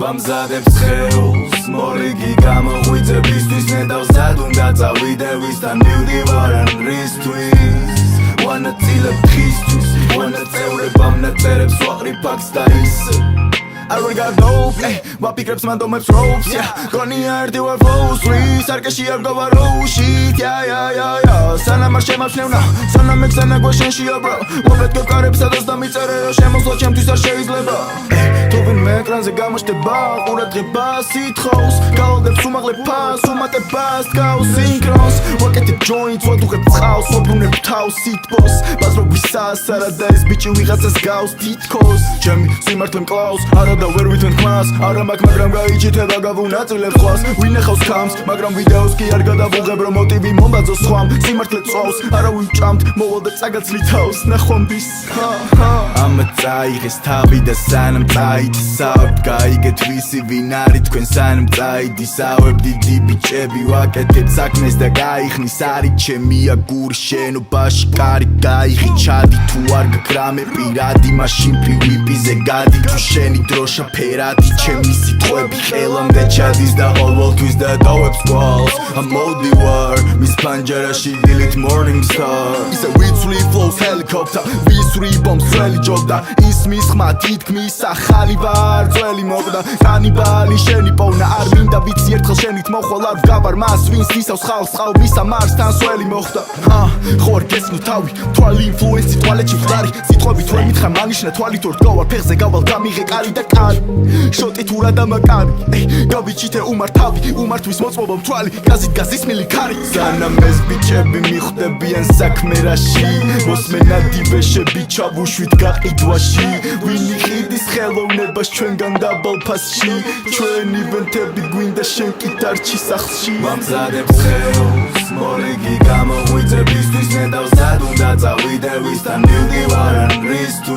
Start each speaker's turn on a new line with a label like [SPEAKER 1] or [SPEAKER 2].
[SPEAKER 1] ვამზადებს ხეულს მორიგი გამოღვიძებისთვის ნედავს დადუნდა წავიდე ვისთან მივდივარ ან რისთვის ვანაწილებ დღისთვის ვანაწევრებ ამ ნაწერებს ვაყრიფ აქს და ისე I already got dope, ვაფიქრებს მანდომებს ropes, გონია ერთი ვარ flows, სარკეში არ გავარ oh shit, სანამ არ შემავშნევნა, სანამ ეგზანა გვაშენშია bro ვაფრეთ გეკარებს სადაც დამიწერე რომ შემოსვლა ჩემთვის არ შეიძლება თუ ვინმე ეკრანზე გამოჩნდება ყურადღება სითხოვს გაოდებს უმაღლებ ფას, უმატებას დგავს სინქრონს ვაკეთებ joints, ვადუღებ წყალს, ვაბრუნებ თავს სიტბოს ბაზრობისას არადა ეს ბიჭი ვიღაცას გავს თითქოს ჩემი სიმართლე მკლავს და ვერ ვითვენ ხმას არა მაქვს მაგრამ გაიჭითება გავუნაწილებ ხვას ვინ ეხავს ქამს მაგრამ ვიდეოს კი არ გადავუღებ რომ მოტივი მომბაძოს სხვამ სიმართლე წვავს არა ვიჭამთ მოვალ და წაგაცლი თავს ნახვამდის ამა წაიღეს თავი და სანამ წაიდისავებ გაიგეთ ვისი ვინ არის თქვენ სანამ წაიდისავებ დიდი ბიჭები ვაკეთებ საქმეს და გაიხნის არის ჩემი აგური შენობაში კარი გაიღი ჩადი თუ არ გაგრამე პირადი მაშინ პივიპიზე გადი თუ შენი დრო შაფერადი ჩემი სიტყვები ხელამდე ჩადის და ყოველთვის დატოვებს გვალს ამოდი ვარ მის პანჯარაში დილით morning star ისა ვიცვლი flows helicopter ვისვრი ბომბს ძველი ჯობდა ისმის ხმა თითქმის ახალი ვარ ძველი მოხდა კანიბალი შენი პოვნა არ მინდა ვიცი ერთხელ შენით მოხვალ არ გავარ მას ვინს ისავს ხალხს ყავმისა მარსთან სველი მოხდა ხო არ გესნო თავი თვალი ინფლუენსი თვალეთში ვხდარი სიტყვები თუ მითხარ მანიშნა თვალით ორ დგავარ ფეხზე გავალ გამიღე კარი და შოტი თუ რა დამაკარი გავიჩითე უმართავი უმართვის მოწმობა მთვალი გაზით გაზისმილი ქარი სანამ ეს ბიჭები მიხვდებიან საქმე რაში მოსმენადი ვეშები ჩავუშვით გაყიდვაში ვინ იყიდის ხელოვნებას ჩვენგან დაბალ ფასში ჩვენ ივენთები გვინდა შენ კი დარჩი სახლში ვამზადებს ხეულს მორიგი გამოღვიძებისთვის ნედავს დადუნდა წავიდე ვისთან მივდივარ ან რისთვის